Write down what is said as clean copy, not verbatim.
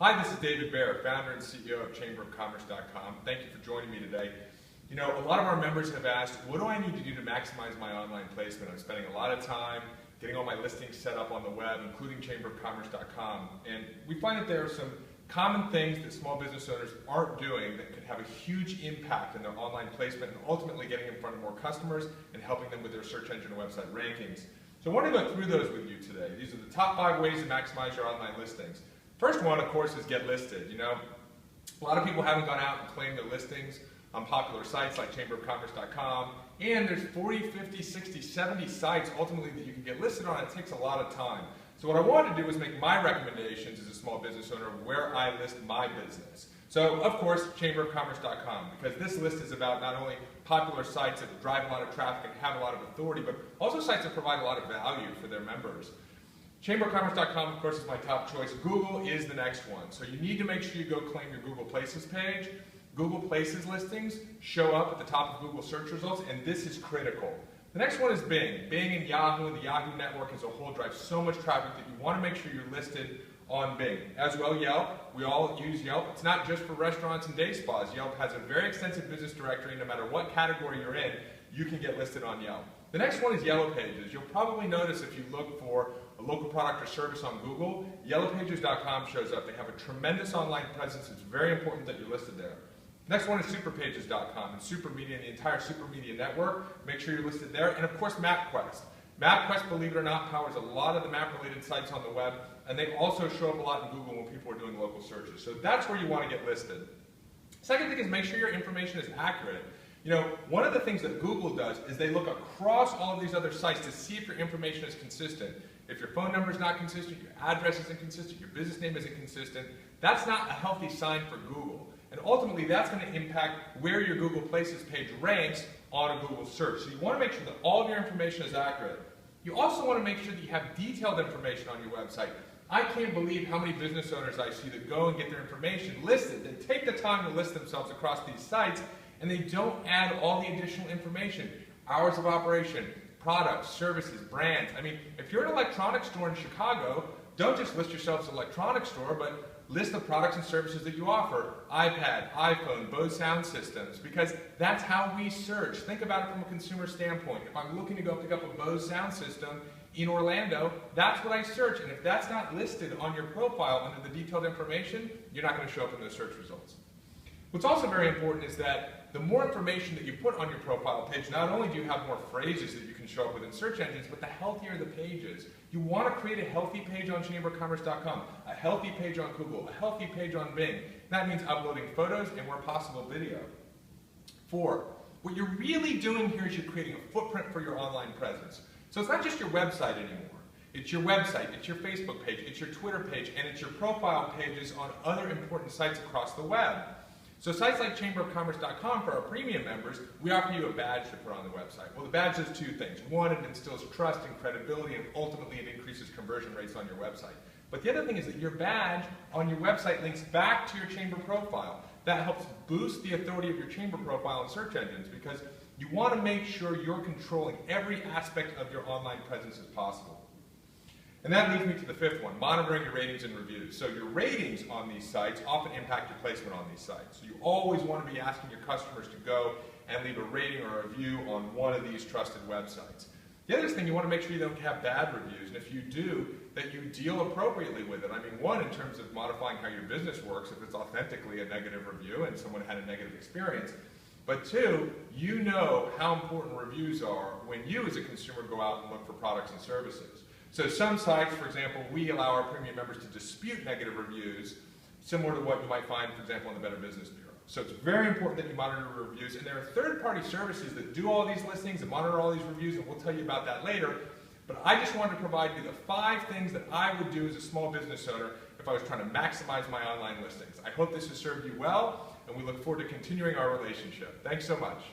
Hi, this is David Baer, founder and CEO of ChamberofCommerce.com. Thank you for joining me today. You know, a lot of our members have asked, what do I need to do to maximize my online placement? I'm spending a lot of time getting all my listings set up on the web, including ChamberofCommerce.com. And we find that there are some common things that small business owners aren't doing that could have a huge impact in their online placement and ultimately getting in front of more customers and helping them with their search engine and website rankings. So I want to go through those with you today. These are the top 5 ways to maximize your online listings. First one, of course, is get listed. You know, a lot of people haven't gone out and claimed their listings on popular sites like ChamberofCommerce.com, and there's 40, 50, 60, 70 sites ultimately that you can get listed on. It takes a lot of time. So what I wanted to do was make my recommendations as a small business owner where I list my business. So, of course, ChamberofCommerce.com, because this list is about not only popular sites that drive a lot of traffic and have a lot of authority, but also sites that provide a lot of value for their members. ChamberofCommerce.com, of course, is my top choice. Google is the next one. So you need to make sure you go claim your Google Places page. Google Places listings show up at the top of Google search results, and this is critical. The next one is Bing. Bing and Yahoo and the Yahoo network as a whole drive so much traffic that you want to make sure you're listed on Bing. As well, Yelp. We all use Yelp. It's not just for restaurants and day spas. Yelp has a very extensive business directory. No matter what category you're in, you can get listed on Yelp. The next one is Yellow Pages. You'll probably notice if you look for a local product or service on Google, yellowpages.com shows up. They have a tremendous online presence. It's very important that you're listed there. Next one is superpages.com and Supermedia and the entire Supermedia network. Make sure you're listed there. And of course, MapQuest. MapQuest, believe it or not, powers a lot of the map-related sites on the web, and they also show up a lot in Google when people are doing local searches. So that's where you want to get listed. Second thing is make sure your information is accurate. You know, one of the things that Google does is they look across all of these other sites to see if your information is consistent. If your phone number is not consistent, your address isn't consistent, your business name isn't consistent, that's not a healthy sign for Google. And ultimately, that's going to impact where your Google Places page ranks on a Google search. So you want to make sure that all of your information is accurate. You also want to make sure that you have detailed information on your website. I can't believe how many business owners I see that go and get their information listed. They take the time to list themselves across these sites, and they don't add all the additional information. Hours of operation, products, services, brands. I mean, if you're an electronics store in Chicago, don't just list yourself as an electronics store, but list the products and services that you offer. iPad, iPhone, Bose sound systems, because that's how we search. Think about it from a consumer standpoint. If I'm looking to go pick up a Bose sound system in Orlando, that's what I search. And if that's not listed on your profile under the detailed information, you're not going to show up in those search results. What's also very important is that the more information that you put on your profile page, not only do you have more phrases that you can show up with in search engines, but the healthier the pages. You want to create a healthy page on ChamberofCommerce.com, a healthy page on Google, a healthy page on Bing. That means uploading photos and, where possible, video. 4, what you're really doing here is you're creating a footprint for your online presence. So it's not just your website anymore. It's your website, it's your Facebook page, it's your Twitter page, and it's your profile pages on other important sites across the web. So sites like ChamberofCommerce.com, for our premium members, we offer you a badge to put on the website. Well, the badge does 2 things. One, it instills trust and credibility, and ultimately it increases conversion rates on your website. But the other thing is that your badge on your website links back to your Chamber profile. That helps boost the authority of your Chamber profile in search engines, because you want to make sure you're controlling every aspect of your online presence as possible. And that leads me to the 5th one, monitoring your ratings and reviews. So your ratings on these sites often impact your placement on these sites. So you always want to be asking your customers to go and leave a rating or a review on one of these trusted websites. The other thing, you want to make sure you don't have bad reviews, and if you do, that you deal appropriately with it. I mean, one, in terms of modifying how your business works, if it's authentically a negative review and someone had a negative experience. But 2, you know how important reviews are when you as a consumer go out and look for products and services. So some sites, for example, we allow our premium members to dispute negative reviews, similar to what you might find, for example, in the Better Business Bureau. So it's very important that you monitor reviews, and there are third-party services that do all these listings and monitor all these reviews, and we'll tell you about that later. But I just wanted to provide you the 5 things that I would do as a small business owner if I was trying to maximize my online listings. I hope this has served you well, and we look forward to continuing our relationship. Thanks so much.